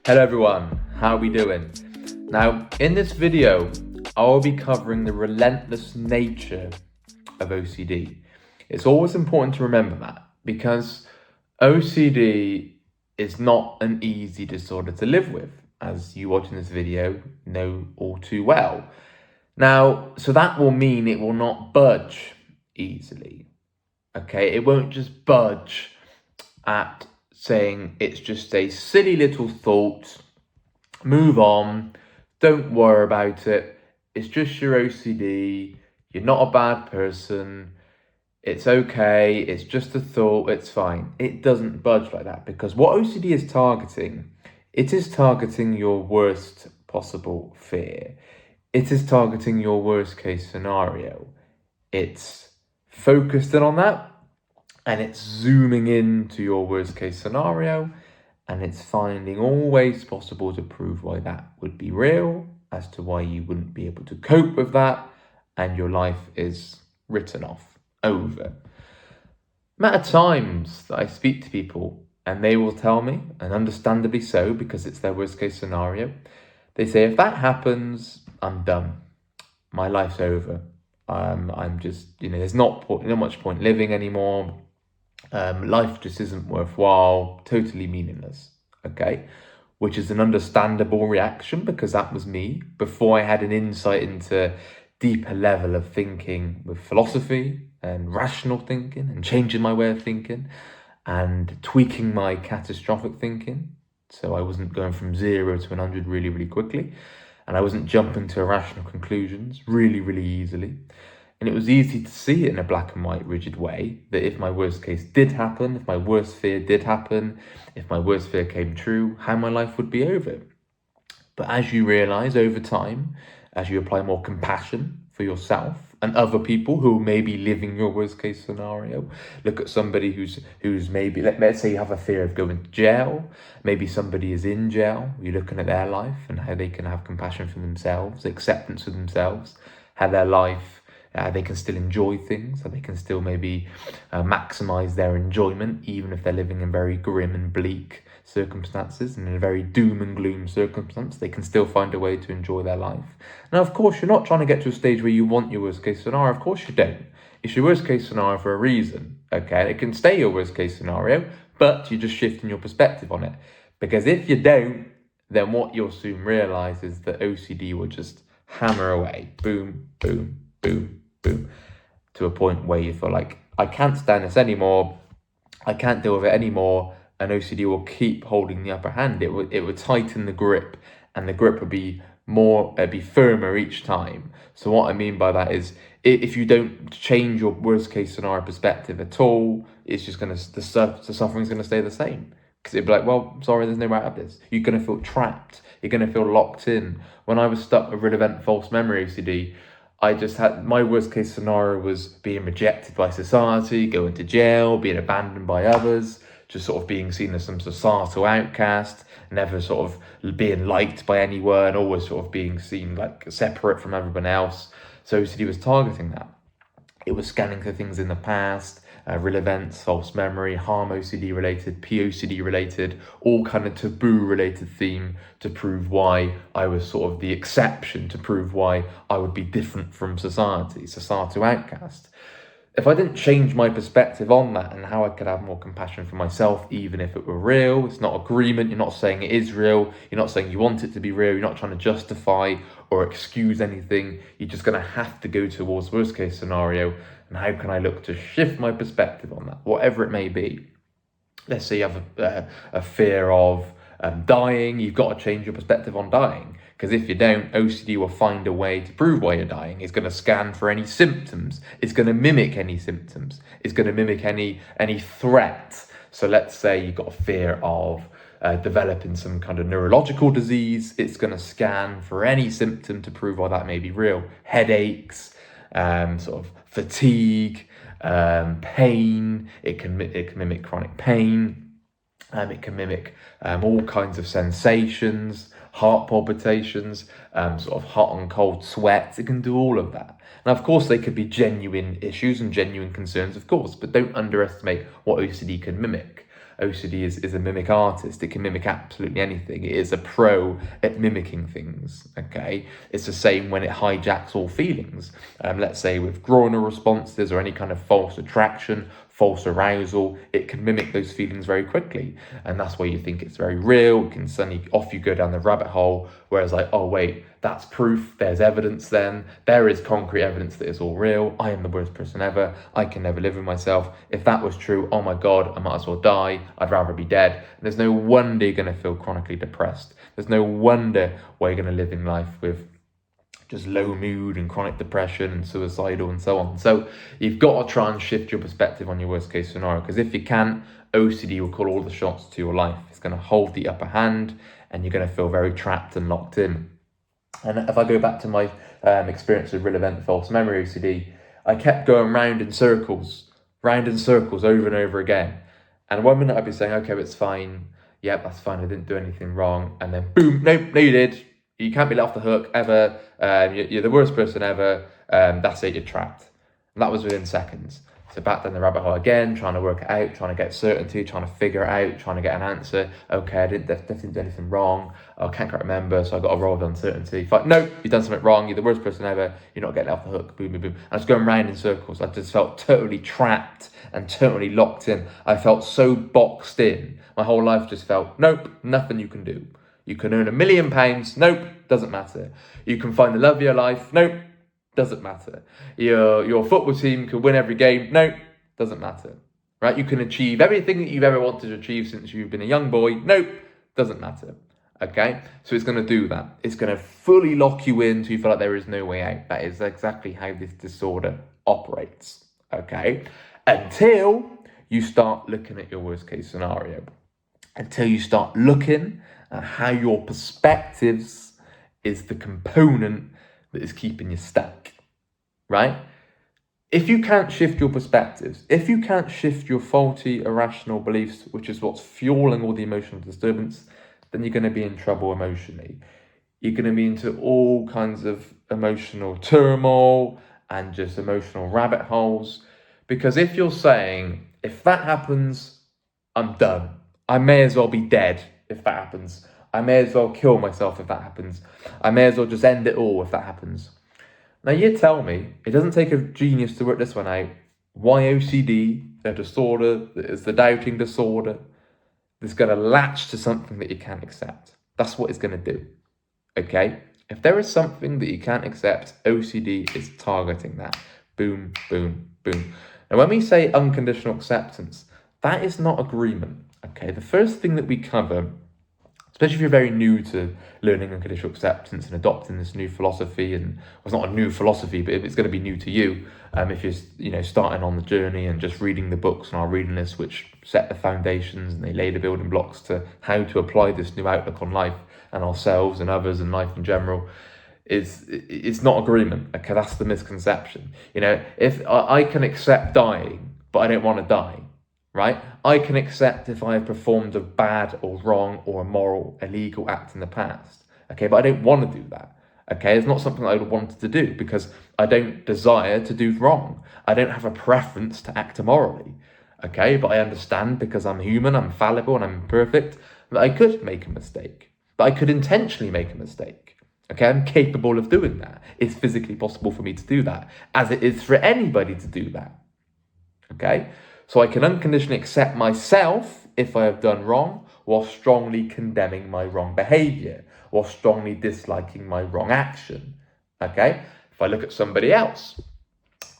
Hello everyone, how are we doing? Now, in this video, I will be covering the relentless nature of OCD. It's always important to remember that because OCD is not an easy disorder to live with, as you watching this video know all too well. Now, so that will mean it will not budge easily. Okay, it won't just budge at saying it's just a silly little thought, move on, don't worry about it, it's just your OCD, you're not a bad person, it's okay, it's just a thought, it's fine. It doesn't budge like that because what OCD is targeting, it is targeting your worst possible fear. It is targeting your worst case scenario. It's focused in on that, and it's zooming into your worst case scenario, and it's finding all ways possible to prove why that would be real, as to why you wouldn't be able to cope with that, and your life is written off, over. Amount of times that I speak to people and they will tell me, and understandably so because it's their worst case scenario, they say, if that happens, I'm done. My life's over. I'm just, there's not much point living anymore. Life just isn't worthwhile, totally meaningless, okay? Which is an understandable reaction because that was me before I had an insight into deeper level of thinking with philosophy and rational thinking and changing my way of thinking and tweaking my catastrophic thinking. So I wasn't going from 0 to 100 really, really quickly. And I wasn't jumping to irrational conclusions really, really easily. And it was easy to see it in a black and white, rigid way that if my worst case did happen, if my worst fear did happen, if my worst fear came true, how my life would be over. But as you realize over time, as you apply more compassion for yourself and other people who may be living your worst case scenario, look at somebody who's maybe, let's say you have a fear of going to jail, maybe somebody is in jail, you're looking at their life and how they can have compassion for themselves, acceptance of themselves, how their life, they can still enjoy things, how they can still maybe maximize their enjoyment, even if they're living in very grim and bleak circumstances and in a very doom and gloom circumstance, they can still find a way to enjoy their life. Now, of course, you're not trying to get to a stage where you want your worst case scenario. Of course you don't. It's your worst case scenario for a reason, okay? It can stay your worst case scenario, but you're just shifting your perspective on it. Because if you don't, then what you'll soon realize is that OCD will just hammer away, boom, boom, boom, boom, to a point where you feel like, I can't stand this anymore, I can't deal with it anymore, and OCD will keep holding the upper hand. It would tighten the grip, and the grip would be firmer each time. So what I mean by that is, if you don't change your worst case scenario perspective at all, it's just the suffering's gonna stay the same. Because it'd be like, well, sorry, there's no way out of this. You're gonna feel trapped. You're gonna feel locked in. When I was stuck with relevant false memory OCD, I just had, my worst case scenario was being rejected by society, going to jail, being abandoned by others, just sort of being seen as some societal outcast, never sort of being liked by anyone, always sort of being seen like separate from everyone else. So OCD was targeting that. It was scanning for things in the past, real events, false memory, harm OCD related, POCD related, all kind of taboo related theme to prove why I was sort of the exception, to prove why I would be different from society, societal outcast. If I didn't change my perspective on that and how I could have more compassion for myself, even if it were real, it's not agreement, you're not saying it is real, you're not saying you want it to be real, you're not trying to justify or excuse anything, you're just going to have to go towards worst case scenario, and how can I look to shift my perspective on that, whatever it may be. Let's say you have a fear of dying, you've got to change your perspective on dying. Because if you don't, OCD will find a way to prove why you're dying. It's going to scan for any symptoms. It's going to mimic any symptoms. It's going to mimic any threat. So let's say you've got a fear of developing some kind of neurological disease. It's going to scan for any symptom to prove why that may be real. Headaches, sort of fatigue, pain. It can mimic chronic pain. It can mimic all kinds of sensations, heart palpitations, sort of hot and cold sweats. It can do all of that. Now, of course, they could be genuine issues and genuine concerns, of course, but don't underestimate what OCD can mimic. OCD is a mimic artist. It can mimic absolutely anything. It is a pro at mimicking things, okay? It's the same when it hijacks all feelings. Let's say withdrawal responses or any kind of false attraction, false arousal, it can mimic those feelings very quickly. And that's why you think it's very real. It can suddenly, off you go down the rabbit hole, whereas like, oh wait, that's proof, there's evidence then. There is concrete evidence that it's all real. I am the worst person ever. I can never live with myself. If that was true, oh my God, I might as well die. I'd rather be dead. And there's no wonder you're going to feel chronically depressed. There's no wonder why you're going to live in life with just low mood and chronic depression and suicidal and so on. So you've got to try and shift your perspective on your worst case scenario, because if you can't, OCD will call all the shots to your life. It's going to hold the upper hand and you're going to feel very trapped and locked in. And if I go back to my experience with relevant false memory OCD, I kept going round in circles over and over again. And one minute I'd be saying, okay, it's fine. Yep, that's fine. I didn't do anything wrong. And then boom, nope, no, you did. You can't be let off the hook ever. You're the worst person ever. That's it, you're trapped. And that was within seconds. So back down the rabbit hole again, trying to work it out, trying to get certainty, trying to figure it out, trying to get an answer. Okay, I definitely do anything wrong. I can't quite remember, so I got to roll with uncertainty. No, you've done something wrong. You're the worst person ever. You're not getting off the hook. Boom, boom, boom. I was going round in circles. I just felt totally trapped and totally locked in. I felt so boxed in. My whole life just felt, nope, nothing you can do. You can earn £1 million. Nope, doesn't matter. You can find the love of your life. Nope, doesn't matter. Your football team can win every game. Nope, doesn't matter. Right? You can achieve everything that you've ever wanted to achieve since you've been a young boy. Nope, doesn't matter. Okay? So it's going to do that. It's going to fully lock you in so you feel like there is no way out. That is exactly how this disorder operates. Okay? Until you start looking at your worst case scenario. Until you start looking at how your perspectives is the component that is keeping you stuck, right? If you can't shift your perspectives, if you can't shift your faulty, irrational beliefs, which is what's fueling all the emotional disturbance, then you're going to be in trouble emotionally. You're going to be into all kinds of emotional turmoil and just emotional rabbit holes. Because if you're saying, if that happens, I'm done. I may as well be dead if that happens. I may as well kill myself if that happens. I may as well just end it all if that happens. Now you tell me, it doesn't take a genius to work this one out, why OCD, a disorder that is the doubting disorder, that's going to latch to something that you can't accept. That's what it's going to do, okay? If there is something that you can't accept, OCD is targeting that. Boom, boom, boom. Now when we say unconditional acceptance, that is not agreement, okay? The first thing that we cover, especially if you're very new to learning unconditional acceptance and adopting this new philosophy, and well, it's not a new philosophy, but it's going to be new to you, if you're starting on the journey and just reading the books on our reading list, which set the foundations and they lay the building blocks to how to apply this new outlook on life and ourselves and others and life in general. It's not agreement. Okay, that's the misconception. If I can accept dying, but I don't want to die. Right? I can accept if I have performed a bad or wrong or immoral, illegal act in the past. Okay, but I don't want to do that. Okay, it's not something I would want to do because I don't desire to do wrong. I don't have a preference to act immorally. Okay, but I understand because I'm human, I'm fallible, and I'm imperfect, that I could make a mistake. That I could intentionally make a mistake. Okay, I'm capable of doing that. It's physically possible for me to do that, as it is for anybody to do that. Okay? So I can unconditionally accept myself if I have done wrong, while strongly condemning my wrong behavior, while strongly disliking my wrong action. Okay? If I look at somebody else,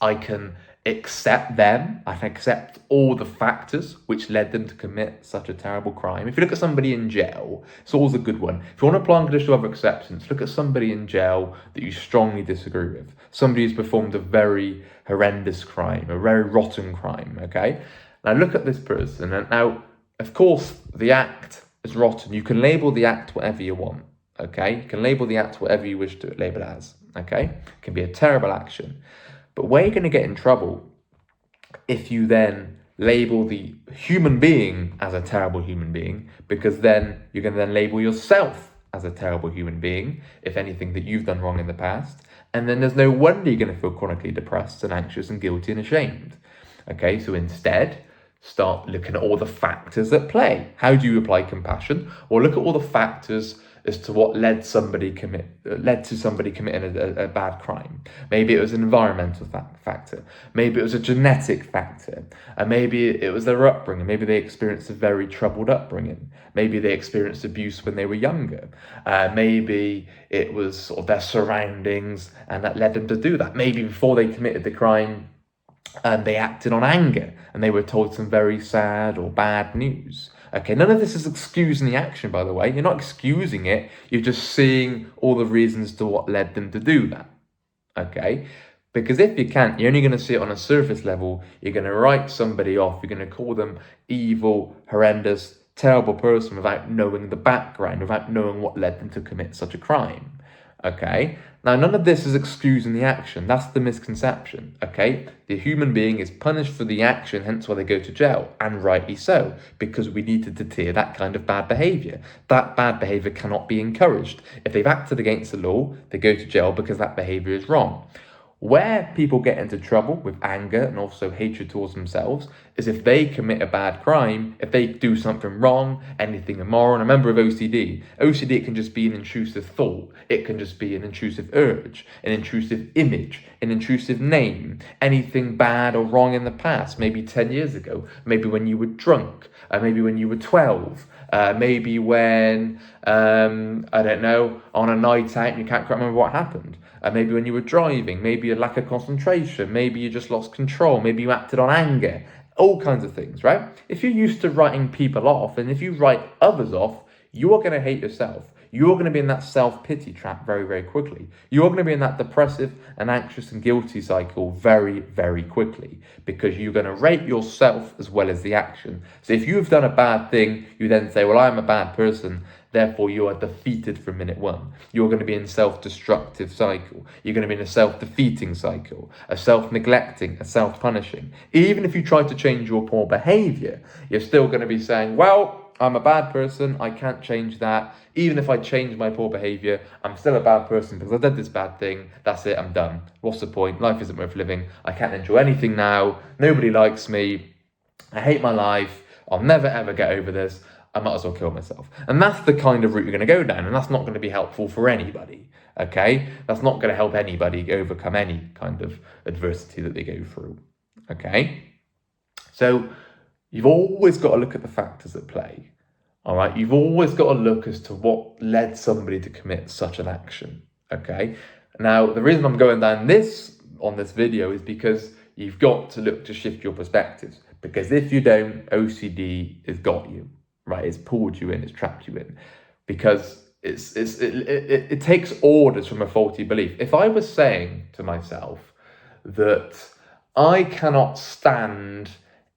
I can accept them. I can accept all the factors which led them to commit such a terrible crime. If you look at somebody in jail, it's always a good one. If you want to apply unconditional love acceptance, look at somebody in jail that you strongly disagree with. Somebody who's performed a very horrendous crime, a very rotten crime, okay? Now look at this person, and now, of course, the act is rotten. You can label the act whatever you want, okay? You can label the act whatever you wish to label it as, okay? It can be a terrible action. But where you're going to get in trouble if you then label the human being as a terrible human being, because then you're going to then label yourself as a terrible human being, if anything that you've done wrong in the past. And then there's no wonder you're going to feel chronically depressed and anxious and guilty and ashamed. Okay, so instead, start looking at all the factors at play. How do you apply compassion? Well, look at all the factors as to what led to somebody committing a bad crime. Maybe it was an environmental factor. Maybe it was a genetic factor. And maybe it was their upbringing. Maybe they experienced a very troubled upbringing. Maybe they experienced abuse when they were younger. Maybe it was sort of their surroundings and that led them to do that. Maybe before they committed the crime, they acted on anger and they were told some very sad or bad news. Okay, none of this is excusing the action, by the way. You're not excusing it. You're just seeing all the reasons to what led them to do that. Okay, because if you can't, you're only going to see it on a surface level. You're going to write somebody off. You're going to call them evil, horrendous, terrible person without knowing the background, without knowing what led them to commit such a crime. Okay, now none of this is excusing the action. That's the misconception. Okay, the human being is punished for the action, hence why they go to jail, and rightly so, because we need to deter that kind of bad behaviour. That bad behaviour cannot be encouraged. If they've acted against the law, they go to jail because that behaviour is wrong. Where people get into trouble with anger and also hatred towards themselves is if they commit a bad crime, if they do something wrong, anything immoral. And remember with OCD, it can just be an intrusive thought. It can just be an intrusive urge, an intrusive image, an intrusive name, anything bad or wrong in the past, maybe 10 years ago, maybe when you were drunk, maybe when you were 12, maybe when, I don't know, on a night out and you can't quite remember what happened. Maybe when you were driving, maybe a lack of concentration, maybe you just lost control, maybe you acted on anger, all kinds of things, right? If you're used to writing people off, and if you write others off, you are going to hate yourself. You're going to be in that self-pity trap very, very quickly. You're going to be in that depressive and anxious and guilty cycle very, very quickly because you're going to rate yourself as well as the action. So if you've done a bad thing, you then say, well, I'm a bad person. Therefore, you are defeated from minute one. You're going to be in self-destructive cycle. You're going to be in a self-defeating cycle, a self-neglecting, a self-punishing. Even if you try to change your poor behavior, you're still going to be saying, well, I'm a bad person. I can't change that. Even if I change my poor behavior, I'm still a bad person because I did this bad thing. That's it. I'm done. What's the point? Life isn't worth living. I can't enjoy anything now. Nobody likes me. I hate my life. I'll never, ever get over this. I might as well kill myself. And that's the kind of route you're going to go down. And that's not going to be helpful for anybody. Okay? That's not going to help anybody overcome any kind of adversity that they go through. Okay? So you've always got to look at the factors at play. All right? You've always got to look as to what led somebody to commit such an action. Okay? Now, the reason I'm going down on this video is because you've got to look to shift your perspectives. Because if you don't, OCD has got you. Right, it's pulled you in, it's trapped you in, because it takes orders from a faulty belief. If I was saying to myself that I cannot stand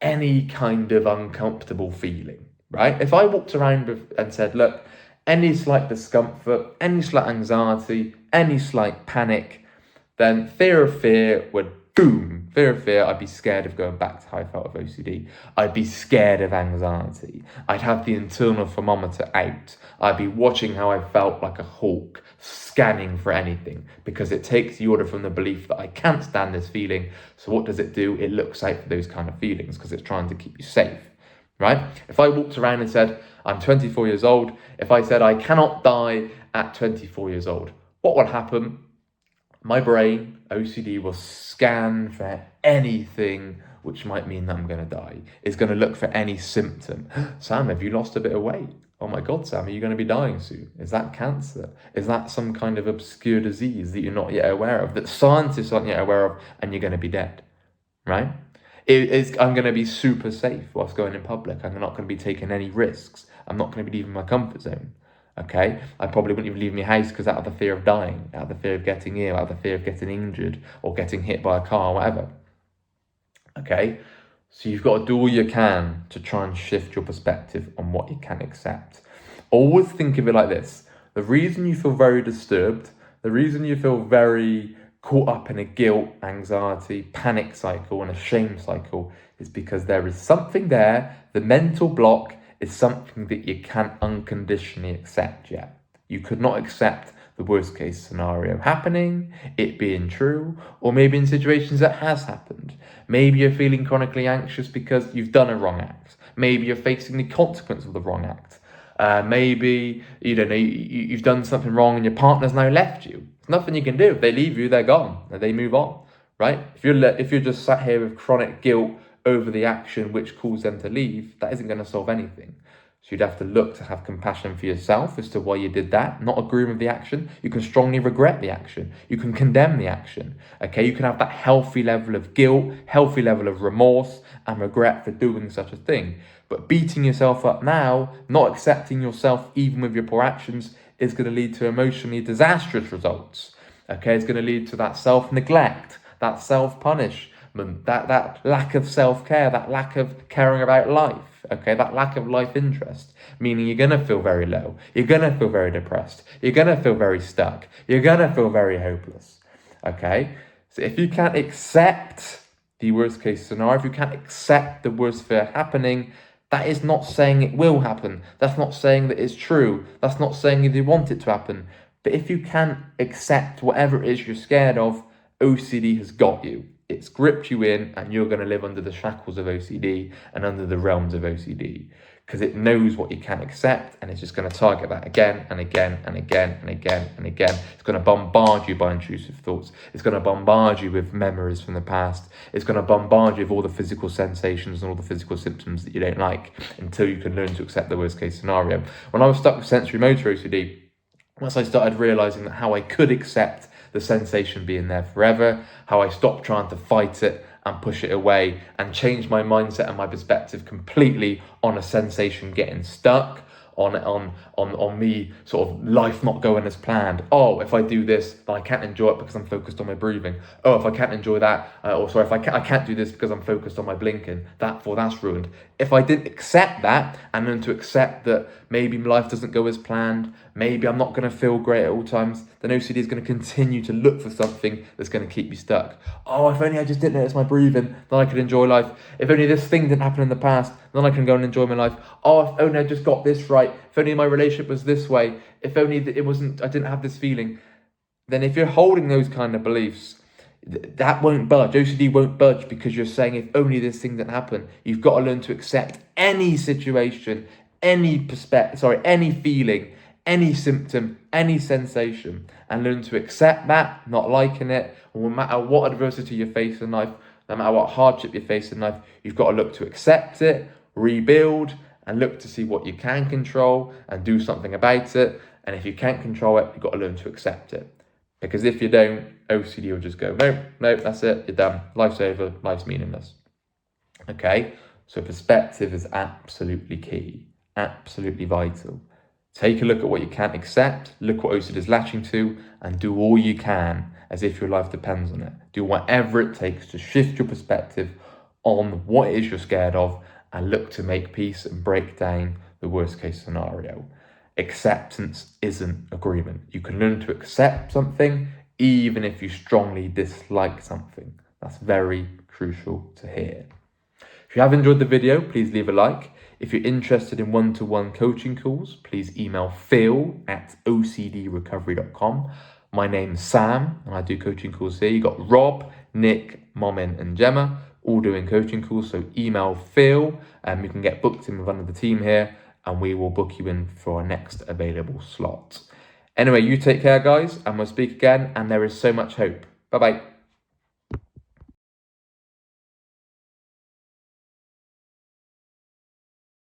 any kind of uncomfortable feeling, right? If I walked around and said, look, any slight discomfort, any slight anxiety, any slight panic, then fear of fear would boom, fear of fear. I'd be scared of going back to how I felt with OCD. I'd be scared of anxiety. I'd have the internal thermometer out. I'd be watching how I felt like a hawk, scanning for anything, because it takes the order from the belief that I can't stand this feeling. So what does it do? It looks out for those kind of feelings because it's trying to keep you safe, right? If I walked around and said, I'm 24 years old, if I said I cannot die at 24 years old, what would happen? My brain, OCD, will scan for anything which might mean that I'm going to die. It's going to look for any symptom. Sam, have you lost a bit of weight? Oh my God, Sam, are you going to be dying soon? Is that cancer? Is that some kind of obscure disease that you're not yet aware of, that scientists aren't yet aware of, and you're going to be dead, right? I'm going to be super safe whilst going in public. I'm not going to be taking any risks. I'm not going to be leaving my comfort zone. Okay, I probably wouldn't even leave my house because out of the fear of dying, out of the fear of getting ill, out of the fear of getting injured or getting hit by a car, whatever. Okay, so you've got to do all you can to try and shift your perspective on what you can accept. Always think of it like this. The reason you feel very disturbed, the reason you feel very caught up in a guilt, anxiety, panic cycle and a shame cycle is because there is something there, the mental block is something that you can't unconditionally accept yet. You could not accept the worst case scenario happening, it being true, or maybe in situations that has happened. Maybe you're feeling chronically anxious because you've done a wrong act. Maybe you're facing the consequence of the wrong act. Maybe you've done something wrong and your partner's now left you. There's nothing you can do. If they leave you, they're gone. They move on, right? If you're just sat here with chronic guilt over the action which caused them to leave, that isn't going to solve anything. So you'd have to look to have compassion for yourself as to why you did that, not agree with the action. You can strongly regret the action. You can condemn the action. Okay, you can have that healthy level of guilt, healthy level of remorse and regret for doing such a thing. But beating yourself up now, not accepting yourself even with your poor actions, is going to lead to emotionally disastrous results. Okay, it's going to lead to that self-neglect, that self-punishment, that lack of self-care, that lack of caring about life. Okay, that lack of life interest, meaning you're going to feel very low. You're going to feel very depressed. You're going to feel very stuck. You're going to feel very hopeless. Okay, so if you can't accept the worst case scenario, if you can't accept the worst fear happening, that is not saying it will happen. That's not saying that it's true. That's not saying you want it to happen. But if you can't accept whatever it is you're scared of, OCD has got you. It's gripped you in, and you're going to live under the shackles of OCD and under the realms of OCD, because it knows what you can't accept, and it's just going to target that again and again and again and again and again. It's going to bombard you by intrusive thoughts. It's going to bombard you with memories from the past. It's going to bombard you with all the physical sensations and all the physical symptoms that you don't like, until you can learn to accept the worst case scenario. When I was stuck with sensory motor OCD, once I started realizing that how I could accept the sensation being there forever, how I stopped trying to fight it and push it away, and change my mindset and my perspective completely on a sensation getting stuck, on me sort of life not going as planned. Oh, if I do this, then I can't enjoy it because I'm focused on my breathing. Oh, if I can't enjoy that, if I can't do this because I'm focused on my blinking, that's ruined. If I didn't accept that, and then to accept that maybe life doesn't go as planned, maybe I'm not going to feel great at all times, then OCD is going to continue to look for something that's going to keep me stuck. Oh, if only I just didn't notice my breathing, then I could enjoy life. If only this thing didn't happen in the past, then I can go and enjoy my life. Oh, if only I just got this right. If only my relationship was this way. If only I didn't have this feeling. Then if you're holding those kind of beliefs, that won't budge. OCD won't budge, because you're saying if only this thing didn't happen. You've got to learn to accept any situation, any feeling, any symptom, any sensation, and learn to accept that, not liking it. No matter what adversity you face in life, no matter what hardship you face in life, you've got to look to accept it, rebuild, and look to see what you can control and do something about it. And if you can't control it, you've got to learn to accept it. Because if you don't, OCD will just go, no, that's it, you're done. Life's over, life's meaningless. Okay, so perspective is absolutely key, absolutely vital. Take a look at what you can't accept, look what OCD is latching to, and do all you can as if your life depends on it. Do whatever it takes to shift your perspective on what it is you're scared of, and look to make peace and break down the worst case scenario. Acceptance isn't agreement. You can learn to accept something even if you strongly dislike something. That's very crucial to hear. If you have enjoyed the video, please leave a like. If you're interested in one-to-one coaching calls, please email phil@ocdrecovery.com. My name's Sam, and I do coaching calls here. You got Rob, Nick, Momin, and Gemma, all doing coaching calls. So email Phil, and you can get booked in with one of the team here, and we will book you in for our next available slot. Anyway, you take care, guys, and we'll speak again, and there is so much hope. Bye-bye.